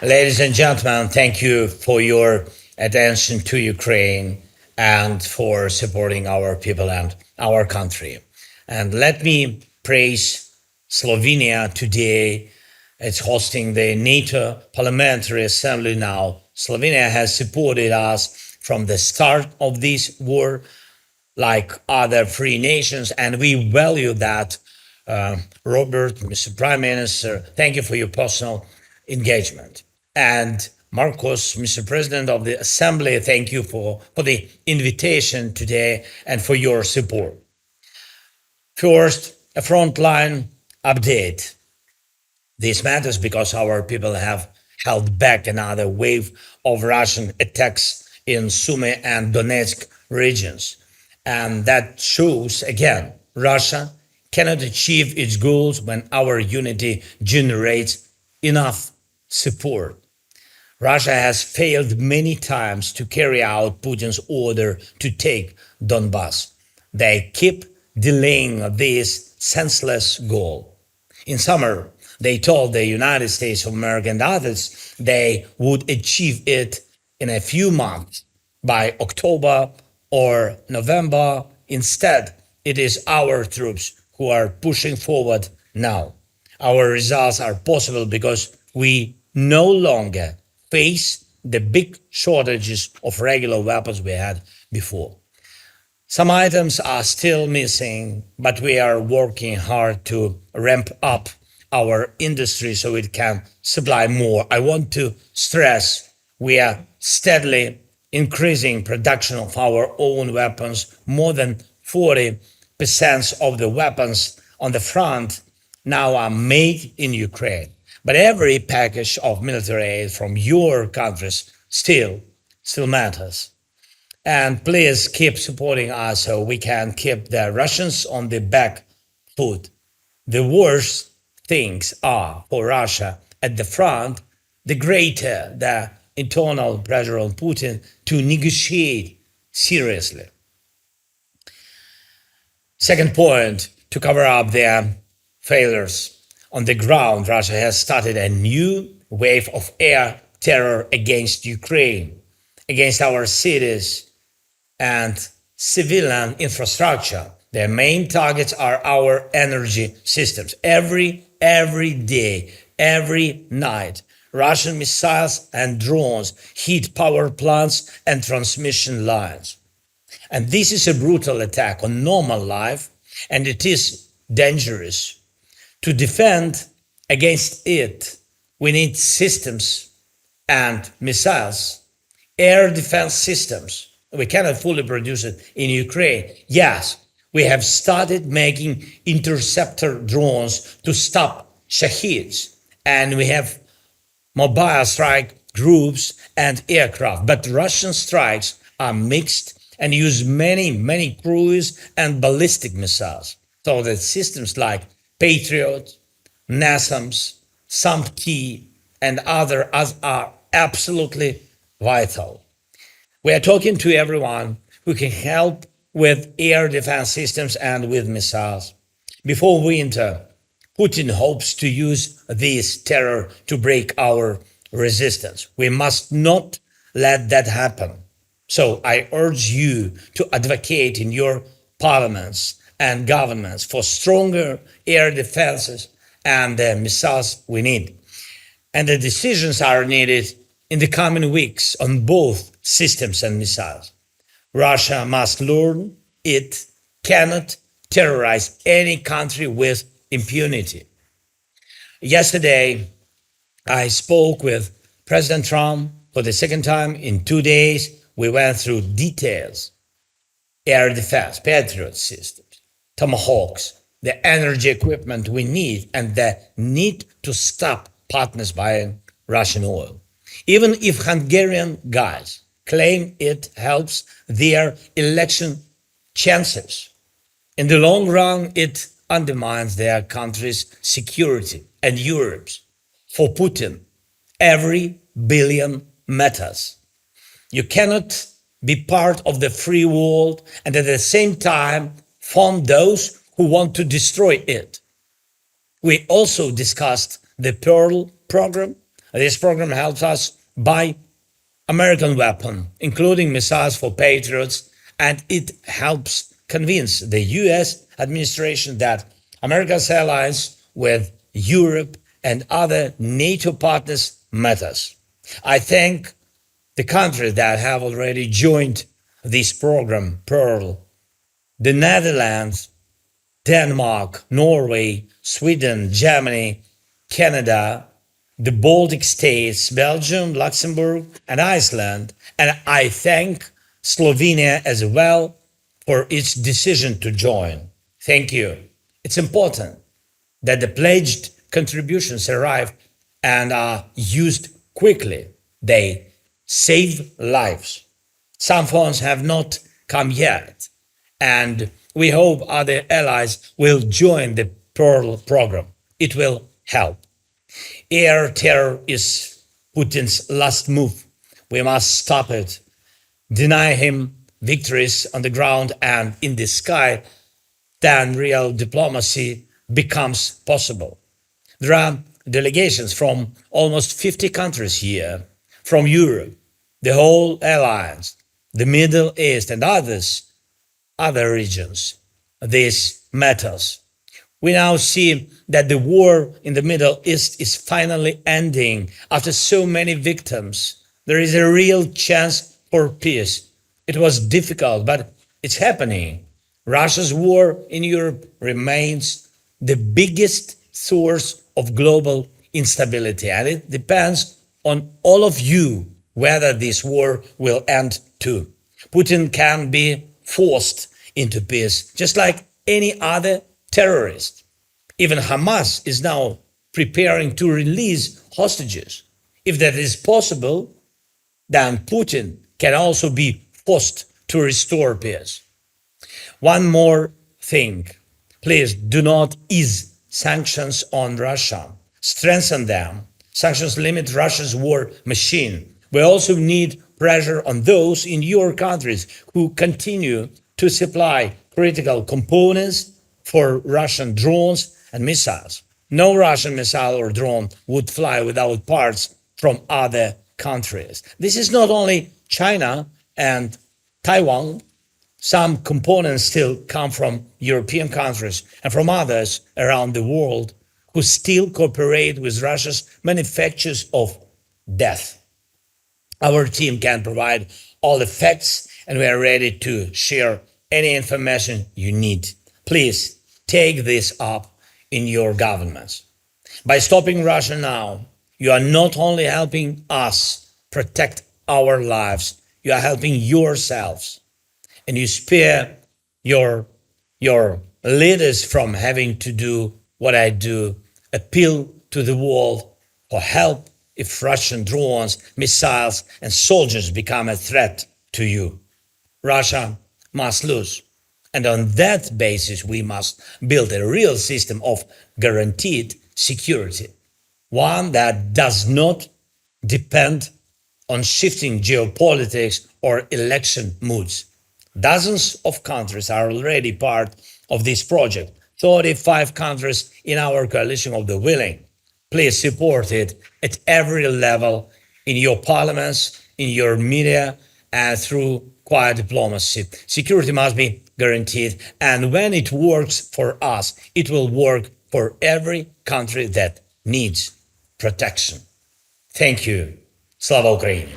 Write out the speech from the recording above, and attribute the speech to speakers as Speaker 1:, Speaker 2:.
Speaker 1: Ladies and gentlemen, thank you for your attention to Ukraine and for supporting our people and our country. And let me praise Slovenia today. It's hosting the NATO Parliamentary Assembly now. Slovenia has supported us from the start of this war, like other free nations, and we value that. Robert, Mr. Prime Minister, thank you for your personal engagement. And Marcos, Mr. President of the Assembly, thank you for the invitation today and for your support. First, a frontline update. This matters because our people have held back another wave of Russian attacks in Sumy and Donetsk regions. And that shows, again, Russia cannot achieve its goals when our unity generates enough support. Russia has failed many times to carry out Putin's order to take Donbass. They keep delaying this senseless goal. In summer, they told the United States of America and others they would achieve it in a few months, by October or November. Instead, it is our troops who are pushing forward now. Our results are possible because we no longer face the big shortages of regular weapons we had before. Some items are still missing, but we are working hard to ramp up our industry so it can supply more. I want to stress we are steadily increasing production of our own weapons. More than 40% of the weapons on the front now are made in Ukraine. But every package of military aid from your countries still matters. And please keep supporting us so we can keep the Russians on the back foot. The worse things are for Russia at the front, the greater the internal pressure on Putin to negotiate seriously. Second point, to cover up their failures. On the ground, Russia has started a new wave of air terror against Ukraine, against our cities and civilian infrastructure. Their main targets are our energy systems. Every day, every night, Russian missiles and drones hit power plants and transmission lines. And this is a brutal attack on normal life, and it is dangerous. To defend against it, we need systems and missiles, air defense systems. We cannot fully produce it in Ukraine. Yes, we have started making interceptor drones to stop Shaheeds, and we have mobile strike groups and aircraft. But Russian strikes are mixed and use many cruise and ballistic missiles. So that systems like Patriot, NASAMS, SAMP-T, and others are absolutely vital. We are talking to everyone who can help with air defense systems and with missiles. Before winter, Putin hopes to use this terror to break our resistance. We must not let that happen. So I urge you to advocate in your parliaments and governments for stronger air defenses and the missiles we need. And the decisions are needed in the coming weeks on both systems and missiles. Russia must learn it cannot terrorize any country with impunity. Yesterday, I spoke with President Trump for the second time in 2 days. We went through details: air defense, Patriot systems, Tomahawks, the energy equipment we need, and the need to stop partners buying Russian oil. Even if Hungarian guys claim it helps their election chances, in the long run, it undermines their country's security and Europe's. For Putin, every billion matters. You cannot be part of the free world and at the same time fund those who want to destroy it. We also discussed the Pearl program, This program helps us buy American weapons, including missiles for Patriots, and it helps convince the US administration that America's alliance with Europe and other NATO partners matters. I thank the countries that have already joined this program: Pearl, the Netherlands, Denmark, Norway, Sweden, Germany, Canada, the Baltic states, Belgium, Luxembourg, and Iceland. And I thank Slovenia as well for its decision to join. Thank you. It's important that the pledged contributions arrive and are used quickly. They save lives. Some funds have not come yet, and we hope other allies will join the Pearl program. It will help. Air terror is Putin's last move. We must stop it, deny him victories on the ground and in the sky, then real diplomacy becomes possible. There are delegations from almost 50 countries here, from Europe, the whole alliance, the Middle East, and other regions. This matters. We now see that the war in the Middle East is finally ending after so many victims. There is a real chance for peace. It was difficult, but it's happening. Russia's war in Europe remains the biggest source of global instability, and it depends on all of you whether this war will end too. Putin can be forced into peace, just like any other terrorist. Even Hamas is now preparing to release hostages. If that is possible, then Putin can also be forced to restore peace. One more thing. Please do not ease sanctions on Russia. Strengthen them. Sanctions limit Russia's war machine. We also need pressure on those in your countries who continue to supply critical components for Russian drones and missiles. No Russian missile or drone would fly without parts from other countries. This is not only China and Taiwan. Some components still come from European countries and from others around the world who still cooperate with Russia's manufacturers of death. Our team can provide all the facts, and we are ready to share any information you need. Please take this up in your governments. By stopping Russia now, you are not only helping us protect our lives, you are helping yourselves, and you spare your leaders from having to do what I do: appeal to the world for help if Russian drones, missiles, and soldiers become a threat to you. Russia must lose. And on that basis, we must build a real system of guaranteed security, one that does not depend on shifting geopolitics or election moods. Dozens of countries are already part of this project, 35 countries in our coalition of the willing. Please support it at every level, in your parliaments, in your media, and through quiet diplomacy. Security must be guaranteed, and when it works for us, it will work for every country that needs protection. Thank you. Slava Ukraini!